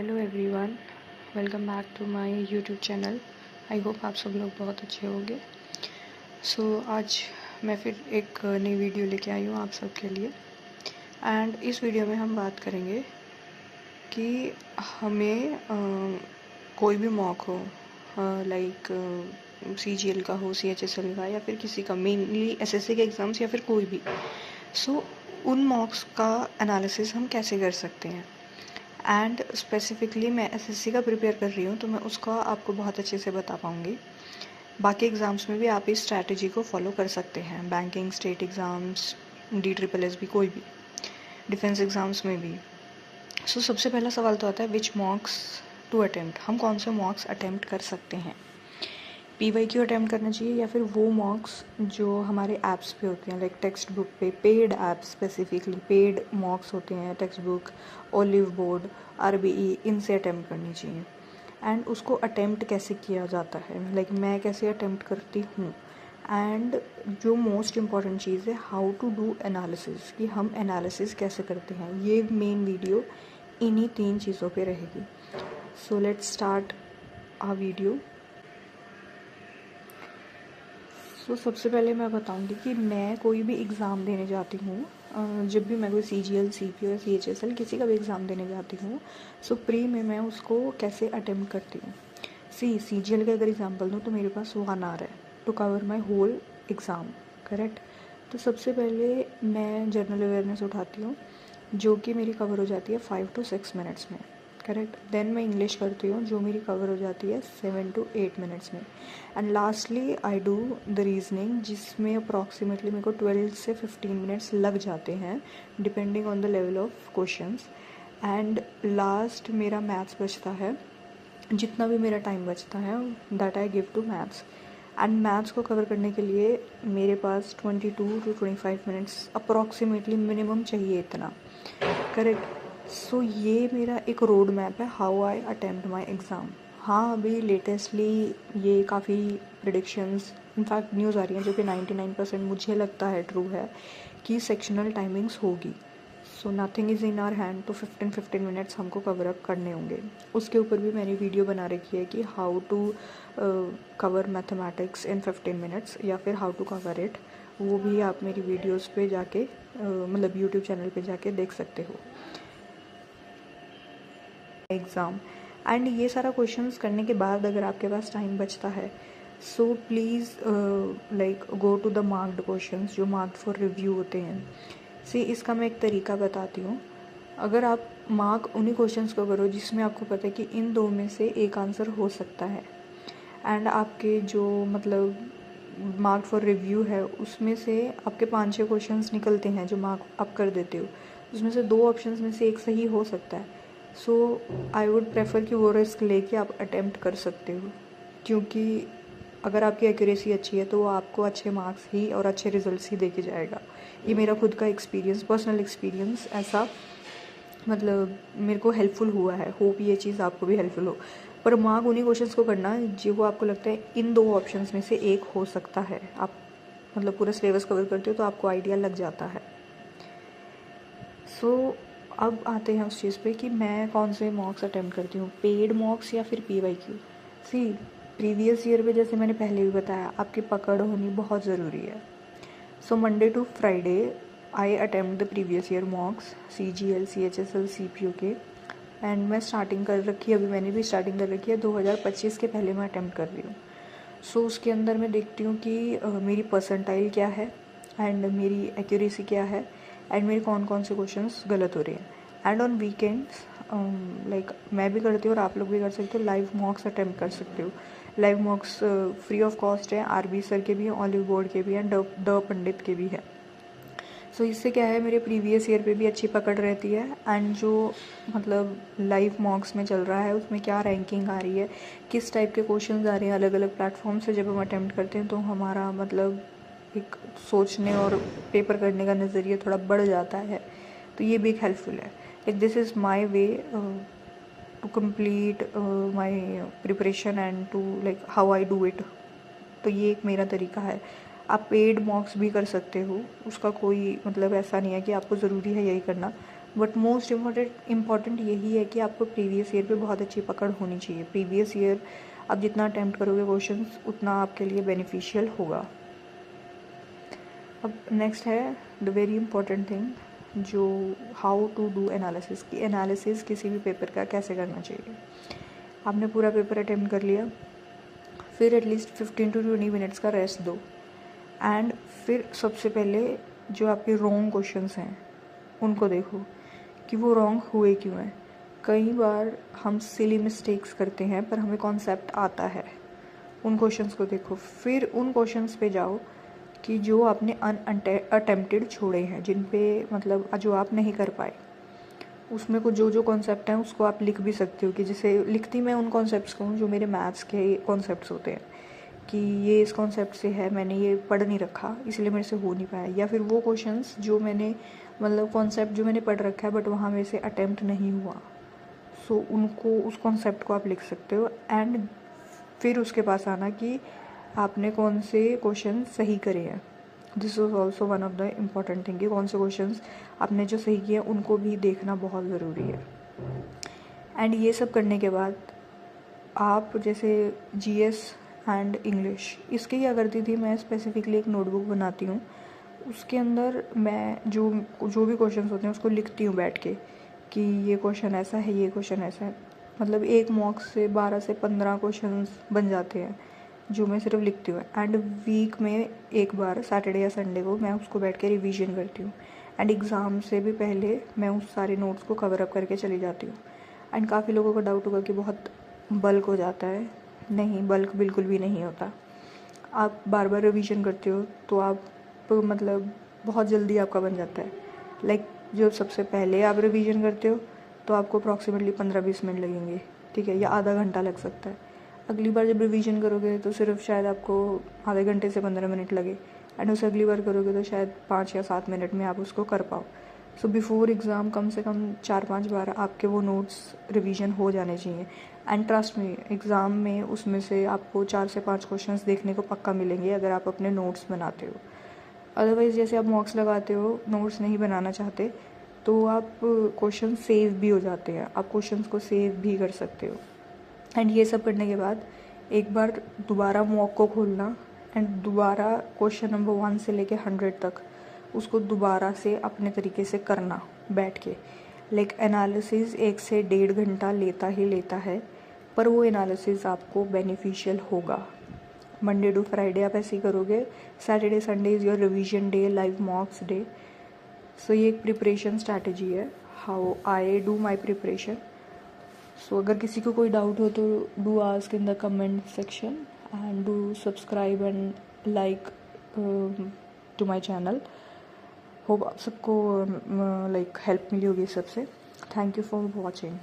Hello everyone, welcome back to my YouTube channel. I hope आप सब लोग बहुत अच्छे होंगे। आज मैं फिर एक नई वीडियो लेके आई हूँ आप सब के लिए। एंड इस वीडियो में हम बात करेंगे कि हमें कोई भी मॉक हो, लाइक CGL का हो, CHSL का, या फिर किसी का, मेनली SSC के एग्ज़ाम्स या फिर कोई भी। उन मॉक्स का एनालिसिस हम कैसे कर सकते हैं। एंड स्पेसिफ़िकली मैं SSC का प्रिपेयर कर रही हूँ, तो मैं उसका आपको बहुत अच्छे से बता पाऊँगी। बाकी एग्ज़ाम्स में भी आप इस स्ट्रैटेजी को फॉलो कर सकते हैं, बैंकिंग, स्टेट एग्ज़ाम्स, DSSS भी, कोई भी, डिफेंस एग्ज़ाम्स में भी। सबसे पहला सवाल तो आता है विच मॉक्स टू अटेम्प्ट। हम कौन से मॉक्स अटेम्प्ट कर सकते हैं। PYQ अटेम्प्ट करना चाहिए या फिर वो मॉक्स जो हमारे ऐप्स पे होते हैं, लाइक टेक्स्ट बुक पे, पेड ऐप्स, स्पेसिफिकली पेड मॉक्स होते हैं, text book, olive board, RBE, इनसे अटेम्प्ट करनी चाहिए। एंड उसको अटेम्प्ट कैसे किया जाता है, लाइक मैं कैसे अटेम्प्ट करती हूँ। एंड जो मोस्ट इम्पॉर्टेंट चीज़ है, हाउ टू डू एनालिसिस, कि हम एनालिसिस कैसे करते हैं। ये मेन वीडियो इन्हीं 3 चीज़ों पे रहेगी। So let's start a video. सबसे पहले मैं बताऊंगी कि मैं कोई भी एग्ज़ाम देने जाती हूँ, जब भी मैं कोई CGL, CPO या CHSL किसी का भी एग्ज़ाम देने जाती हूँ, प्री में मैं उसको कैसे अटेम्प्ट करती हूँ। CGL का अगर एग्जांपल दूँ तो मेरे पास 1 आवर है to cover my whole exam, correct. तो सबसे पहले मैं जनरल अवेयरनेस उठाती हूँ, जो कि मेरी कवर हो जाती है 5 to 6 मिनट्स में, करेक्ट। देन मैं इंग्लिश करती हूँ, जो मेरी कवर हो जाती है 7 to 8 मिनट्स में। And lastly I do the reasoning, जिसमें अप्रॉक्सीमेटली मेरे को 12 से 15 मिनट्स लग जाते हैं, depending on the level of questions. And last मेरा मैथ्स बचता है, जितना भी मेरा टाइम बचता है that I give to maths. And maths को कवर करने के लिए मेरे पास 22 to 25 मिनट्स अप्रॉक्सीमेटली मिनिमम चाहिए, इतना, करेक्ट। ये मेरा एक रोड मैप है, how I attempt my exam. हाँ, अभी लेटेस्टली ये काफ़ी प्रिडिक्शंस, इनफैक्ट न्यूज़ आ रही हैं जो कि 99% मुझे लगता है ट्रू है, कि सेक्शनल टाइमिंग्स होगी। Nothing is in our hand, तो 15 मिनट्स हमको कवर अप करने होंगे। उसके ऊपर भी मैंने वीडियो बना रखी है कि how to cover mathematics in 15 minutes, या फिर हाउ टू कवर इट। वो भी आप मेरी वीडियोज़ पे जाके मतलब यूट्यूब चैनल पे जाके देख सकते हो। एग्ज़ाम एंड ये सारा क्वेश्चंस करने के बाद अगर आपके पास टाइम बचता है, please like go to the marked questions, जो मार्क्ड फॉर रिव्यू होते हैं। इसका मैं एक तरीका बताती हूँ। अगर आप मार्क उन्हीं क्वेश्चंस को करो जिसमें आपको पता है कि इन 2 में से एक आंसर हो सकता है, एंड आपके जो मतलब मार्क फॉर रिव्यू है उसमें से आपके 5-6 क्वेश्चंस निकलते हैं जो मार्क आप कर देते हो, उसमें से 2 ऑप्शंस में से एक सही हो सकता है। आई वुड प्रेफर कि वो रिस्क लेके आप अटेम्प्ट कर सकते हो, क्योंकि अगर आपकी एक्यूरेसी अच्छी है तो वो आपको अच्छे मार्क्स ही और अच्छे रिजल्ट्स ही दे के जाएगा। ये मेरा खुद का एक्सपीरियंस, पर्सनल एक्सपीरियंस, ऐसा मतलब मेरे को हेल्पफुल हुआ है। होप ये चीज़ आपको भी हेल्पफुल हो। पर मार्क उन्हीं क्वेश्चंस को करना जो वो आपको लगता है इन 2 ऑप्शंस में से एक हो सकता है। आप मतलब पूरा सिलेबस कवर करते हो तो आपको आइडिया लग जाता है। अब आते हैं उस चीज़ पे कि मैं कौन से मॉक्स अटेम्प्ट करती हूँ, पेड मॉक्स या फिर PYQ। प्रीवियस ईयर पे, जैसे मैंने पहले भी बताया, आपकी पकड़ होनी बहुत ज़रूरी है। Monday to Friday I attempt the previous year mocks, CGL, CHSL, CPO के। एंड मैं स्टार्टिंग कर रखी है, अभी मैंने भी स्टार्टिंग कर रखी है, 2025 के पहले मैं अटेम्प्ट कर रही हूँ। उसके अंदर मैं देखती हूँ कि मेरी परसेंटाइल क्या है, एंड मेरी एक्यूरेसी क्या है, एंड मेरे कौन कौन से क्वेश्चंस गलत हो रहे हैं। एंड ऑन वीकेंड्स लाइक मैं भी करती हूँ और आप लोग भी कर सकते हो, लाइव मॉक्स अटेम्प्ट कर सकते हो। लाइव मॉक्स फ्री ऑफ कॉस्ट है, RB सर के भी हैं, ओलिव बोर्ड के भी हैं, द पंडित के भी है। इससे क्या है, मेरे प्रीवियस ईयर पे भी अच्छी पकड़ रहती है। एंड जो मतलब लाइव मॉक्स में चल रहा है उसमें क्या रैंकिंग आ रही है, किस टाइप के क्वेश्चंस आ रहे हैं अलग अलग प्लेटफॉर्म से, जब हम अटेम्प्ट करते हैं तो हमारा मतलब एक सोचने और पेपर करने का नज़रिया थोड़ा बढ़ जाता है। तो ये भी एक हेल्पफुल है। Like this is my way to complete my preparation and to like how I do it. तो ये एक मेरा तरीका है। आप पेड मॉक्स भी कर सकते हो, उसका कोई मतलब ऐसा नहीं है कि आपको ज़रूरी है यही करना, बट मोस्ट इम्पॉर्टेंट यही है कि आपको प्रीवियस ईयर पे बहुत अच्छी पकड़ होनी चाहिए। प्रीवियस ईयर आप जितना अटैम्प्ट करोगे क्वेश्चंस उतना आपके लिए बेनिफिशियल होगा। अब नेक्स्ट है द वेरी इंपॉर्टेंट थिंग, जो हाउ टू डू एनालिसिस की एनालिसिस किसी भी पेपर का कैसे करना चाहिए। आपने पूरा पेपर अटैम्प्ट कर लिया, फिर एटलीस्ट 15 to 20 मिनट्स का रेस्ट दो, एंड फिर सबसे पहले जो आपके रॉन्ग क्वेश्चंस हैं उनको देखो कि वो रॉन्ग हुए क्यों हैं। कई बार हम सिली मिस्टेक्स करते हैं पर हमें कॉन्सेप्ट आता है, उन क्वेश्चंस को देखो। फिर उन क्वेश्चंस पे जाओ कि जो आपने अनअटेम्प्टेड छोड़े हैं, जिन पे मतलब जो आप नहीं कर पाए, उसमें को जो कॉन्सेप्ट हैं उसको आप लिख भी सकते हो। कि जैसे लिखती मैं उन कॉन्सेप्ट्स को हूँ जो मेरे मैथ्स के कॉन्सेप्ट्स होते हैं, कि ये इस कॉन्सेप्ट से है, मैंने ये पढ़ नहीं रखा इसलिए मेरे से हो नहीं पाया। या फिर वो क्वेश्चंस जो मैंने मतलब कॉन्सेप्ट जो मैंने पढ़ रखा है बट वहाँ मेरे से अटैम्प्ट नहीं हुआ, सो उनको उस कॉन्सेप्ट को आप लिख सकते हो। एंड फिर उसके पास आना कि आपने कौन से क्वेश्चन सही करे हैं। This is also one of the important thing कि कौन से क्वेश्चंस आपने जो सही किए उनको भी देखना बहुत ज़रूरी है। एंड ये सब करने के बाद आप जैसे जीएस एंड इंग्लिश, इसके क्या करती थी मैं, स्पेसिफिकली एक नोटबुक बनाती हूँ, उसके अंदर मैं जो भी क्वेश्चंस होते हैं उसको लिखती हूँ बैठ के कि ये क्वेश्चन ऐसा है, ये क्वेश्चन ऐसा है। मतलब एक मॉक से 12 से 15 क्वेश्चंस बन जाते हैं जो मैं सिर्फ लिखती हूँ। एंड वीक में एक बार सैटरडे या संडे को मैं उसको बैठ के रिवीजन करती हूँ। एंड एग्ज़ाम से भी पहले मैं उस सारे नोट्स को कवर अप करके चली जाती हूँ। एंड काफ़ी लोगों को डाउट होगा कि बहुत बल्क हो जाता है। नहीं, बल्क बिल्कुल भी नहीं होता। आप बार बार रिवीजन करते हो तो आप मतलब बहुत जल्दी आपका बन जाता है। लाइक जो सबसे पहले आप रिवीजन करते हो तो आपको अप्रॉक्सीमेटली 15-20 मिनट लगेंगे, ठीक है, या आधा घंटा लग सकता है। अगली बार जब रिवीजन करोगे तो सिर्फ शायद आपको आधे घंटे से 15 मिनट लगे, एंड उसे अगली बार करोगे तो शायद 5 या 7 मिनट में आप उसको कर पाओ। सो बिफोर एग्ज़ाम कम से कम 4-5 बार आपके वो नोट्स रिवीजन हो जाने चाहिए। एंड ट्रस्ट में एग्ज़ाम में उसमें से आपको 4 से 5 क्वेश्चंस देखने को पक्का मिलेंगे अगर आप अपने नोट्स बनाते हो। अदरवाइज़ जैसे आप मॉक्स लगाते हो, नोट्स नहीं बनाना चाहते, तो आप क्वेश्चन सेव भी हो जाते हैं, आप क्वेश्चंस को सेव भी कर सकते हो। एंड ये सब करने के बाद एक बार दोबारा मॉक को खोलना एंड दोबारा क्वेश्चन नंबर 1 से लेके 100 तक उसको दोबारा से अपने तरीके से करना बैठ के। लाइक एनालिसिस 1 से 1.5 घंटा लेता ही लेता है, पर वो एनालिसिस आपको बेनिफिशियल होगा। मंडे टू फ्राइडे आप ऐसे ही करोगे, Saturday Sunday is your revision day, live mocks day. So ये एक प्रिपरेशन स्ट्रैटेजी है, how I do my preparation. So अगर किसी को कोई डाउट हो तो do ask in the comment section and do subscribe and like to my channel. Hope आप सबको लाइक हेल्प मिली होगी सबसे। Thank you for watching.